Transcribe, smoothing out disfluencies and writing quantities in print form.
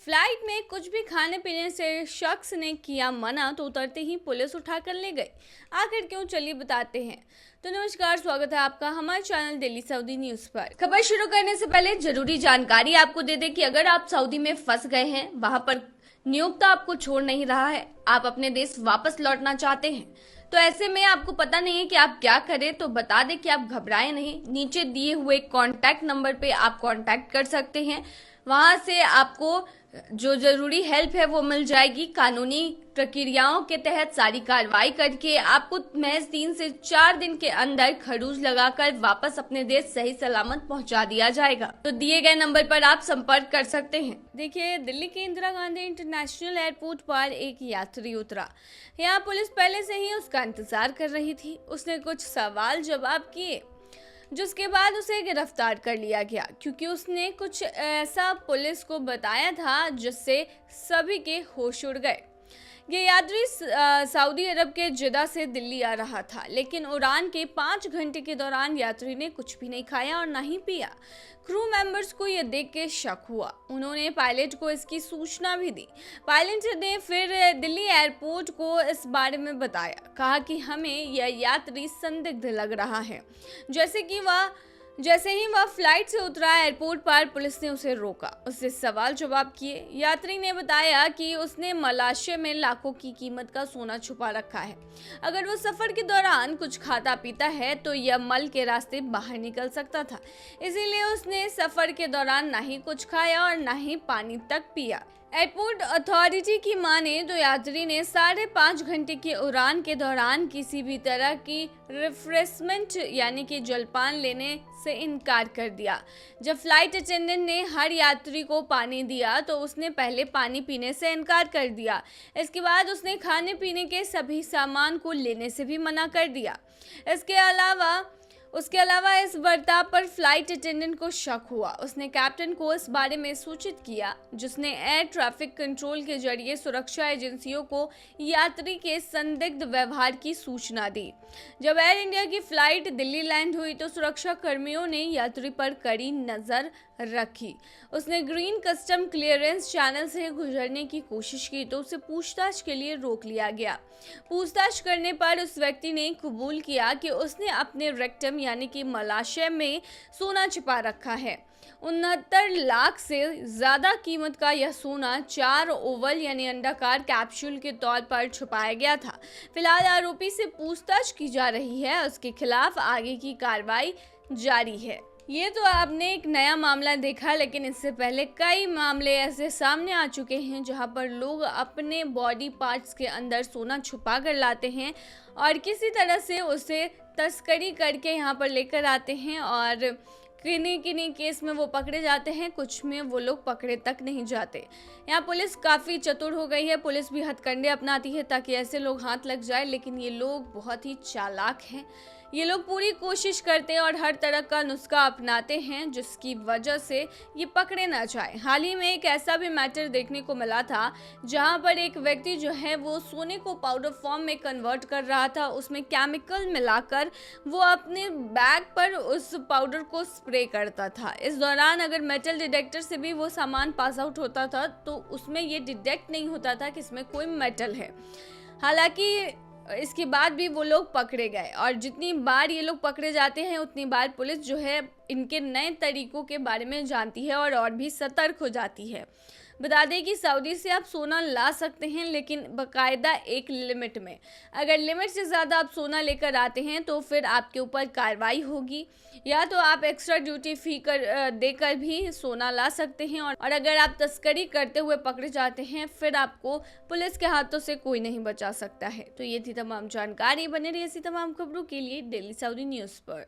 Flight में कुछ भी खाने पीने से शख्स ने किया मना तो उतरते ही पुलिस उठाकर ले गई। आखिर क्यों, चलिए बताते हैं। तो नमस्कार, स्वागत है आपका हमारे चैनल दिल्ली सऊदी न्यूज पर। खबर शुरू करने से पहले जरूरी जानकारी आपको दे दें कि अगर आप सऊदी में फंस गए हैं, वहां पर नियोक्ता आपको छोड़ नहीं रहा है, आप अपने देश वापस लौटना चाहते हैं, तो ऐसे में आपको पता नहीं है कि आप क्या करें, तो बता दें कि आप घबराएं नहीं। नीचे दिए हुए कांटेक्ट नंबर पे आप कांटेक्ट कर सकते हैं। वहां से आपको जो जरूरी हेल्प है वो मिल जाएगी। कानूनी प्रक्रियाओं के तहत सारी कार्रवाई करके आपको महज 3 से 4 दिन के अंदर खरूज लगाकर वापस अपने देश सही सलामत पहुंचा दिया जाएगा। तो दिए गए नंबर पर आप संपर्क कर सकते हैं। देखिए, दिल्ली के इंदिरा गांधी इंटरनेशनल एयरपोर्ट पर एक यात्री उतरा। यहाँ पुलिस पहले से ही उसका इंतजार कर रही थी। उसने कुछ सवाल जवाब किए, जिसके बाद उसे गिरफ्तार कर लिया गया, क्योंकि उसने कुछ ऐसा पुलिस को बताया था जिससे सभी के होश उड़ गए। ये यात्री सऊदी अरब के जिदा से दिल्ली आ रहा था, लेकिन उड़ान के 5 घंटे के दौरान यात्री ने कुछ भी नहीं खाया और ना ही पिया। क्रू मेंबर्स को यह देख के शक हुआ। उन्होंने पायलट को इसकी सूचना भी दी। पायलट ने फिर दिल्ली एयरपोर्ट को इस बारे में बताया, कहा कि हमें यह यात्री संदिग्ध लग रहा है। जैसे ही वह फ्लाइट से उतरा, एयरपोर्ट पर पुलिस ने उसे रोका, उससे सवाल जवाब किए। यात्री ने बताया कि उसने मलेशिया में लाखों की कीमत का सोना छुपा रखा है। अगर वो सफर के दौरान कुछ खाता पीता है तो यह मल के रास्ते बाहर निकल सकता था, इसीलिए उसने सफर के दौरान ना ही कुछ खाया और ना ही पानी तक पिया। एयरपोर्ट अथॉरिटी की माने तो यात्री ने 5.5 घंटे की उड़ान के दौरान किसी भी तरह की रिफ्रेशमेंट यानी कि जलपान लेने से इनकार कर दिया। जब फ्लाइट अटेंडेंट ने हर यात्री को पानी दिया तो उसने पहले पानी पीने से इनकार कर दिया। इसके बाद उसने खाने पीने के सभी सामान को लेने से भी मना कर दिया। उसके अलावा इस बर्ताव पर फ्लाइट अटेंडेंट को शक हुआ। उसने कैप्टन को इस बारे में सूचित किया, जिसने एयर ट्रैफिक कंट्रोल के जरिए सुरक्षा एजेंसियों को यात्री के संदिग्ध व्यवहार की सूचना दी। जब एयर इंडिया की फ्लाइट दिल्ली लैंड हुई तो सुरक्षा कर्मियों ने यात्री पर कड़ी नजर रखी। उसने ग्रीन कस्टम क्लियरेंस चैनल से गुजरने की कोशिश की तो उसे पूछताछ के लिए रोक लिया गया। पूछताछ करने पर उस व्यक्ति ने कबूल किया कि उसने अपने रेक्टम यानी कि मलाशय में सोना छिपा रखा है। 69 लाख से ज्यादा कीमत का यह सोना 4 ओवल यानी अंडाकार कैप्सूल के तौर पर छुपाया गया था। फिलहाल आरोपी से पूछताछ की जा रही है, उसके खिलाफ आगे की कार्रवाई जारी है। ये तो आपने एक नया मामला देखा, लेकिन इससे पहले कई मामले ऐसे सामने आ चुके हैं जहां पर लोग अपने बॉडी पार्ट्स के अंदर सोना छुपा कर लाते हैं और किसी तरह से उसे तस्करी करके यहाँ पर लेकर आते हैं, और किन्हीं केस में वो पकड़े जाते हैं, कुछ में वो लोग पकड़े तक नहीं जाते। यहाँ पुलिस काफ़ी चतुर हो गई है। पुलिस भी हथकंडे अपनाती है ताकि ऐसे लोग हाथ लग जाए, लेकिन ये लोग बहुत ही चालाक हैं। ये लोग पूरी कोशिश करते हैं और हर तरह का नुस्खा अपनाते हैं, जिसकी वजह से ये पकड़े ना जाए। हाल ही में एक ऐसा भी मैटर देखने को मिला था जहां पर एक व्यक्ति जो है वो सोने को पाउडर फॉर्म में कन्वर्ट कर रहा था। उसमें केमिकल मिलाकर वो अपने बैग पर उस पाउडर को स्प्रे करता था। इस दौरान अगर मेटल डिटेक्टर से भी वो सामान पास आउट होता था तो उसमें ये डिटेक्ट नहीं होता था कि इसमें कोई मेटल है। हालांकि इसके बाद भी वो लोग पकड़े गए, और जितनी बार ये लोग पकड़े जाते हैं उतनी बार पुलिस जो है इनके नए तरीकों के बारे में जानती है और भी सतर्क हो जाती है। बता दें कि सऊदी से आप सोना ला सकते हैं, लेकिन बाकायदा एक लिमिट में। अगर लिमिट से ज़्यादा आप सोना लेकर आते हैं तो फिर आपके ऊपर कार्रवाई होगी, या तो आप एक्स्ट्रा ड्यूटी फी देकर भी सोना ला सकते हैं, और अगर आप तस्करी करते हुए पकड़े जाते हैं फिर आपको पुलिस के हाथों से कोई नहीं बचा सकता है। तो ये थी तमाम जानकारी। बने रही ऐसी तमाम खबरों के लिए डेली सऊदी न्यूज़ पर।